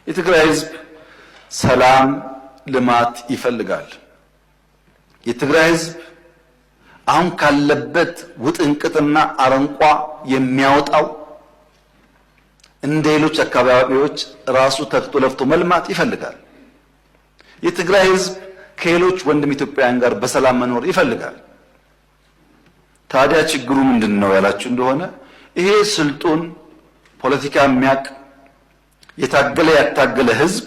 የትግራይ ህዝብ ሰላም፣ ልማት ይፈልጋል። የትግራይ ህዝብ አሁን ካለበት ውጥንቅጥና አረንቋ የሚያወጣው እንደ ሌሎች አካባቢዎች ራሱ ተግቶ ለፍቶ መልማት ይፈልጋል። የትግራይ ህዝብ ከሌሎች ወንድም ኢትዮጵያውያን ጋር በሰላም መኖር ይፈልጋል። ታዲያ ችግሩ ምንድነው ያላችሁ እንደሆነ ይሄ ስልጡን ፖለቲካ የሚያቅ የታገለ ያታገለ ህዝብ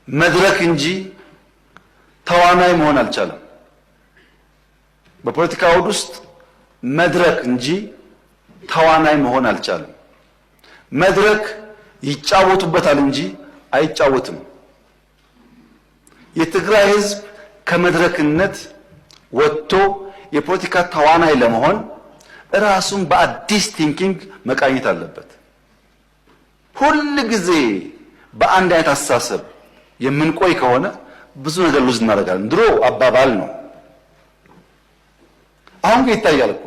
መድረክ እንጂ ተዋናይ መሆን አልቻለም። በፖለቲካ አውድ ውስጥ መድረክ እንጂ ተዋናይ መሆን አልቻለም። መድረክ ይጫወቱበታል እንጂ አይጫወትም። የትግራይ ህዝብ ከመድረክነት ወጥቶ የፖለቲካ ተዋናይ ለመሆን ራሱን በአዲስ ቲንኪንግ መቃኘት አለበት። ሁል ጊዜ በአንድ አይነት አስተሳሰብ የምንቆይ ከሆነ ብዙ ነገር ሉዝ እናደርጋለን። ድሮ አባባል ነው፣ አሁን ግን ይታያል እኮ።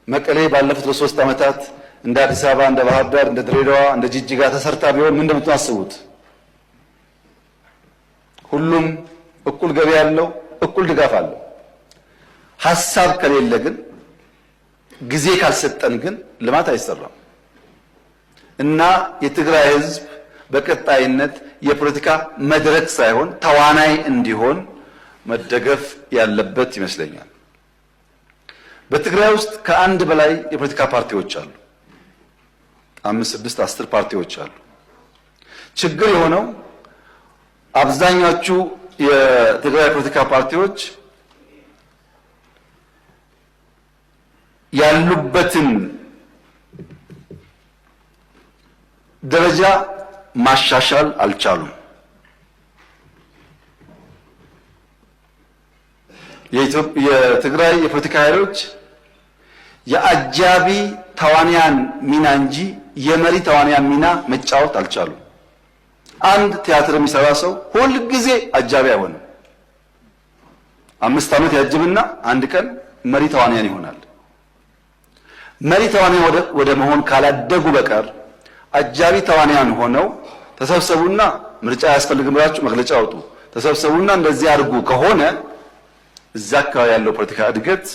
መቀሌ ባለፉት ለ3 ዓመታት እንደ አዲስ አበባ፣ እንደ ባህር ዳር፣ እንደ ድሬዳዋ፣ እንደ ጅጅጋ ተሰርታ ቢሆን ምን እንደምታስቡት? ሁሉም እኩል ገቢ ያለው እኩል ድጋፍ አለው። ሐሳብ ከሌለ ግን ጊዜ ካልሰጠን ግን ልማት አይሰራም። እና የትግራይ ህዝብ በቀጣይነት የፖለቲካ መድረክ ሳይሆን ተዋናይ እንዲሆን መደገፍ ያለበት ይመስለኛል። በትግራይ ውስጥ ከአንድ በላይ የፖለቲካ ፓርቲዎች አሉ። 5፣ 6፣ 10 ፓርቲዎች አሉ። ችግር የሆነው አብዛኛዎቹ የትግራይ ፖለቲካ ፓርቲዎች ያሉበትን ደረጃ ማሻሻል አልቻሉም። የትግራይ የፖለቲካ ኃይሎች የአጃቢ ተዋንያን ሚና እንጂ የመሪ ተዋንያን ሚና መጫወት አልቻሉም። አንድ ቲያትር የሚሰራ ሰው ሁል ጊዜ አጃቢ አይሆንም። 5 ዓመት ያጅብና አንድ ቀን መሪ ተዋንያን ይሆናል። መሪ ተዋንያን ወደ መሆን ካላደጉ በቀር አጃቢ ተዋንያን ሆነው ተሰብሰቡና ምርጫ ያስፈልግም ብላችሁ መግለጫ አውጡ፣ ተሰብሰቡና እንደዚህ አድርጉ ከሆነ እዛ አካባቢ ያለው ፖለቲካ እድገት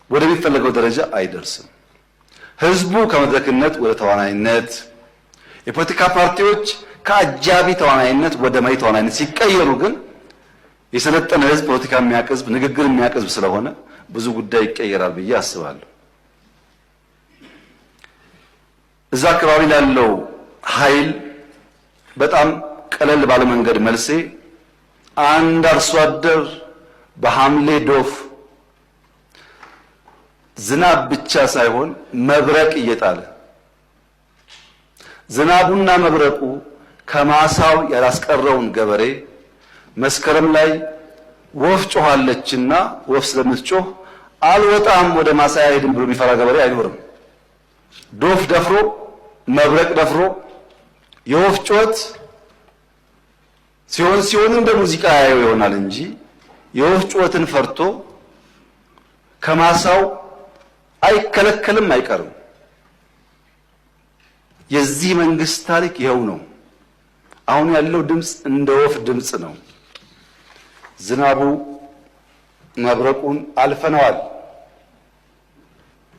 ወደሚፈለገው ደረጃ አይደርስም። ህዝቡ ከመድረክነት ወደ ተዋናይነት፣ የፖለቲካ ፓርቲዎች ከአጃቢ ተዋናይነት ወደ መሪ ተዋናይነት ሲቀየሩ ግን የሰለጠነ ህዝብ፣ ፖለቲካ የሚያውቅ ህዝብ፣ ንግግር የሚያውቅ ህዝብ ስለሆነ ብዙ ጉዳይ ይቀየራል ብዬ አስባለሁ። እዛ አካባቢ ላለው ኃይል በጣም ቀለል ባለ መንገድ መልሴ አንድ አርሶ አደር በሐምሌ ዶፍ ዝናብ ብቻ ሳይሆን መብረቅ እየጣለ ዝናቡና መብረቁ ከማሳው ያላስቀረውን ገበሬ መስከረም ላይ ወፍ ጮኻለችና ወፍ ስለምትጮህ አልወጣም ወደ ማሳ አይሄድም ብሎ የሚፈራ ገበሬ አይኖርም። ዶፍ ደፍሮ መብረቅ ደፍሮ የወፍ ጩኸት ሲሆን እንደ ሙዚቃ ያየው ይሆናል እንጂ የወፍ ጩኸትን ፈርቶ ከማሳው አይከለከልም፣ አይቀርም። የዚህ መንግስት ታሪክ ይኸው ነው። አሁን ያለው ድምፅ እንደ ወፍ ድምፅ ነው። ዝናቡ መብረቁን አልፈነዋል።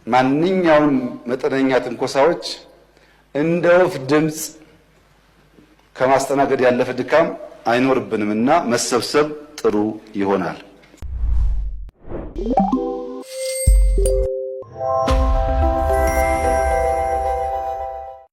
ማንኛውም መጠነኛ ትንኮሳዎች እንደ ወፍ ድምፅ ከማስተናገድ ያለፈ ድካም አይኖርብንምና መሰብሰብ ጥሩ ይሆናል።